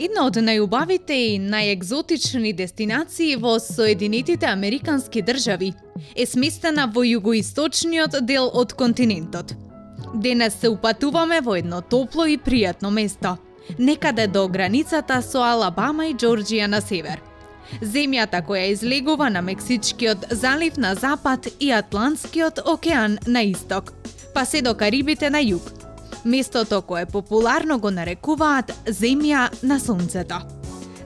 Една од најубавите и најегзотични дестинации во Соединетите Американски држави е сместена во југоисточниот дел од континентот. Денес се упатуваме во едно топло и пријатно место, некаде до границата со Алабама и Џорџија на север. Земјата која излегува на Мексичкиот залив на запад и Атлантскиот океан на исток, па се до Карибите на југ. Местото кое популарно го нарекуваат земја на сонцето.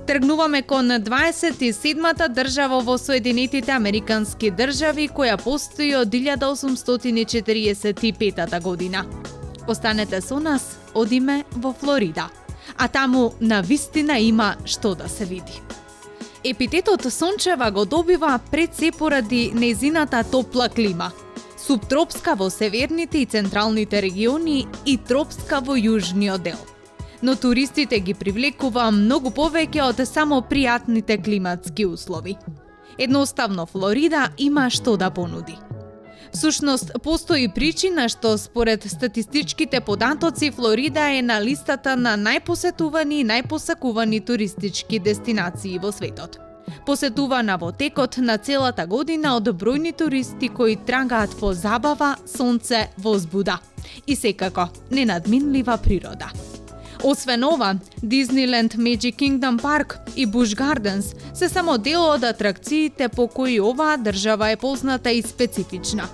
Тргнуваме кон 27-та држава во Соединетите Американски држави која постои од 1845 година. Останете со нас, одиме во Флорида, а таму навистина има што да се види. Епитетот сончева го добива пред се поради нејзината топла клима. Субтропска во северните и централните региони и тропска во јужниот дел. Но туристите ги привлекува многу повеќе од само пријатните климатски услови. Едноставно Флорида има што да понуди. Всушност, постои причина што според статистичките податоци Флорида е на листата на најпосетувани и најпосакувани туристички дестинации во светот. Посетувана во текот на целата година од бројни туристи кои трагаат по забава, сонце, возбуда и секако ненадминлива природа. Освен ова, Disneyland Magic Kingdom Park и Busch Gardens се само дел од атракциите по кои оваа држава е позната и специфична.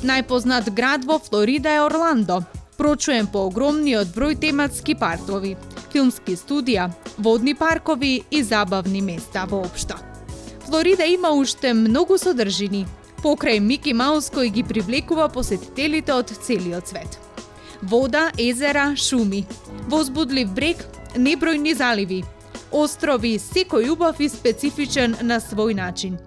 Најпознат град во Флорида е Орландо, прочуен по огромниот број тематски паркови, филмски студија, водни паркови и забавни места воопшто. Флорида има уште многу содржини, покрај Мики Маус кој ги привлекува посетителите од целиот свет. Вода, езера, шуми, возбудлив брег, небројни заливи, острови, секој убав и специфичен на свој начин.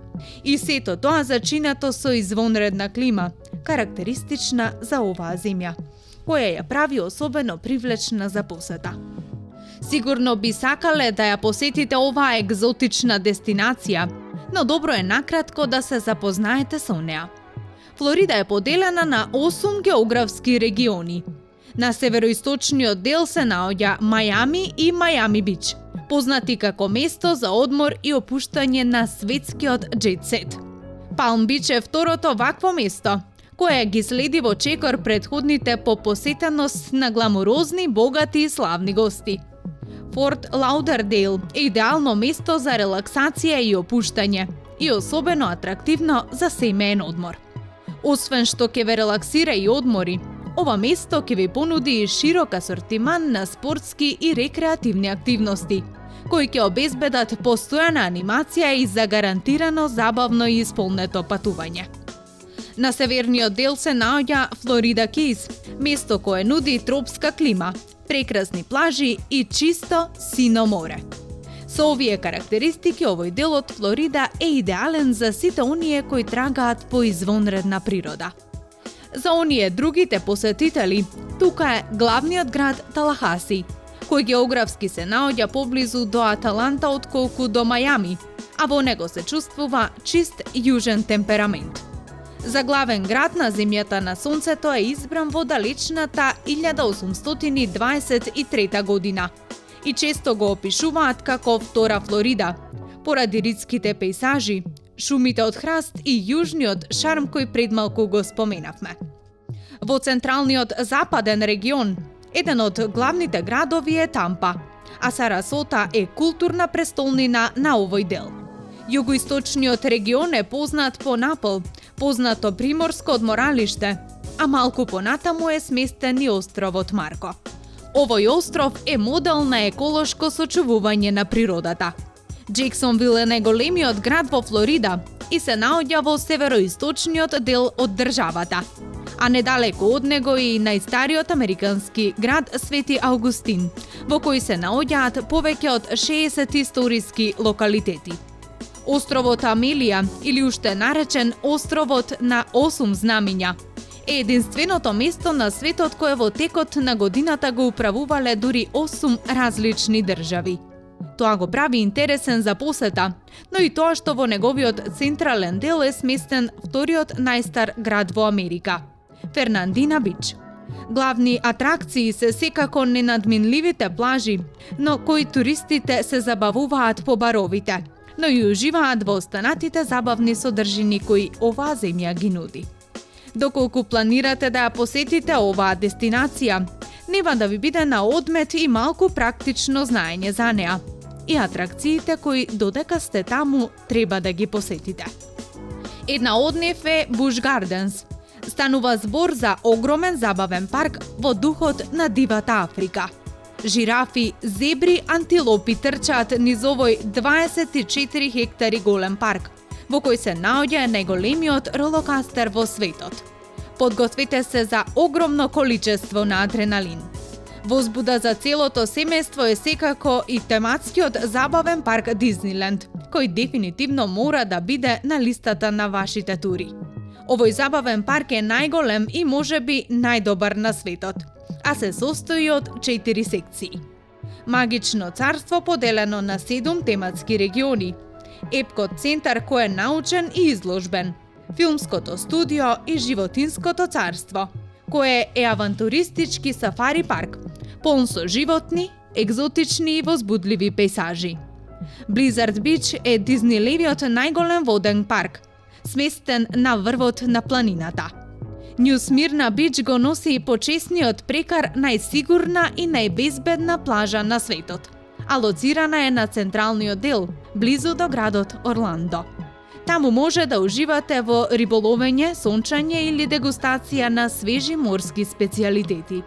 И сето тоа зачинато со извонредна клима, карактеристична за оваа земја, која ја прави особено привлечна за посета. Сигурно би сакале да ја посетите оваа екзотична дестинација, но добро е накратко да се запознаете со неа. Флорида е поделена на 8 географски региони. На североисточниот дел се наоѓа Мајами и Мајами Бич, познати како место за одмор и опуштање на светскиот џет сет. Палм Бич е второто вакво место, кое ги следи во чекор претходните по посетеност на гламурозни, богати и славни гости. Форт Лаудердейл е идеално место за релаксација и опуштање и особено атрактивно за семеен одмор. Освен што ќе ве релаксира и одмори, ова место ќе ви понуди широк асортиман на спортски и рекреативни активности, кои ќе обезбедат постојана анимација и загарантирано забавно и исполнето патување. На северниот дел се наоѓа Флорида Кейс, место кое нуди тропска клима, прекрасни плажи и чисто сино море. Со овие карактеристики, овој дел од Флорида е идеален за сите оние кои трагаат по извонредна природа. За оние другите посетители, тука е главниот град Талахаси, кој географски се наоѓа поблизу до Аталанта отколку до Мајами, а во него се чувствува чист јужен темперамент. За главен град на земјата на сонцето е избран во далечната 1823 година и често го опишуваат како втора Флорида, поради ридските пејзажи, шумите од храст и јужниот шарм кој предмалку го споменавме. Во централниот западен регион, еден од главните градови е Тампа, а Сарасота е културна престолнина на овој дел. Југоисточниот регион е познат по Напол, познато приморско одморалиште, а малку понатаму е сместен и островот Марко. Овој остров е модел на еколошко сочувување на природата. Джексонвил е најголемиот град во Флорида и се наоѓа во североисточниот дел од државата, а недалеку од него и најстариот американски град Свети Августин, во кој се наоѓаат повеќе од 60 историски локалитети. Островот Амелија, или уште наречен островот на 8 знамиња, е единственото место на светот кое во текот на годината го управувале дури 8 различни држави. Тоа го прави интересен за посета, но и тоа што во неговиот централен дел е сместен вториот најстар град во Америка – Фернандина Бич. Главни атракции се секако ненадминливите плажи, но кои туристите се забавуваат по баровите, но и уживаат во останатите забавни содржини кои оваа земја ги нуди. Доколку планирате да ја посетите оваа дестинација, нема да ви биде на одмет и малку практично знаење за неа. И атракциите кои додека сте таму треба да ги посетите. Една од нив е Буш Гарденс. Станува збор за огромен забавен парк во духот на дивата Африка. Жирафи, зебри, антилопи трчаат низ овој 24 хектари голем парк, во кој се наоѓа најголемиот ролокастер во светот. Подгответе се за огромно количество на адреналин. Возбуда за целото семејство е секако и тематскиот забавен парк Дизниленд, кој дефинитивно мора да биде на листата на вашите тури. Овој забавен парк е најголем и можеби најдобар на светот, а се состои од 4 секции. Магично царство поделено на 7 тематски региони, Епкот центар кој е научен и изложбен, Филмското студио и Животинското царство, кое е авантуристички сафари парк, полн со животни, екзотични и возбудливи пейсажи. Blizzard Beach е Дизнилевиот најголем воден парк, сместен на врвот на планината. Нью Смирна Бич го носи и почесниот прекар најсигурна и најбезбедна плажа на светот, а лоцирана е на централниот дел, близу до градот Орландо. Таму може да уживате во риболовење, сончање или дегустација на свежи морски специјалитети.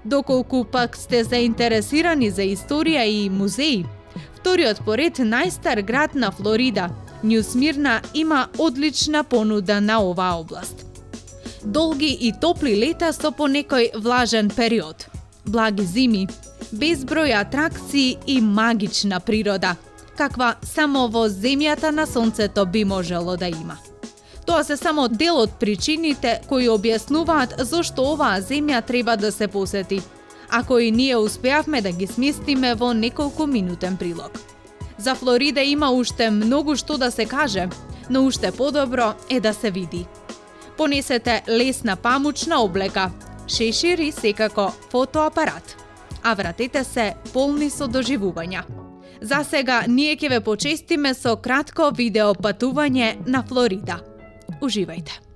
Доколку пак сте заинтересирани за историја и музеи, вториот поред најстар град на Флорида, Нью Смирна, има одлична понуда на оваа област. Долги и топли лета со понекој влажен период, благи зими, безброј атракции и магична природа, каква само во земјата на сонцето би можело да има. Тоа се само дел од причините кои објаснуваат зошто оваа земја треба да се посети, а кои ние успеавме да ги сместиме во неколку минутен прилог. За Флорида има уште многу што да се каже, но уште подобро е да се види. Понесете лесна памучна облека, шешир и секако фотоапарат, а вратете се полни со доживувања. За сега ние ќе ве почестиме со кратко видео патување на Флорида. Уживајте!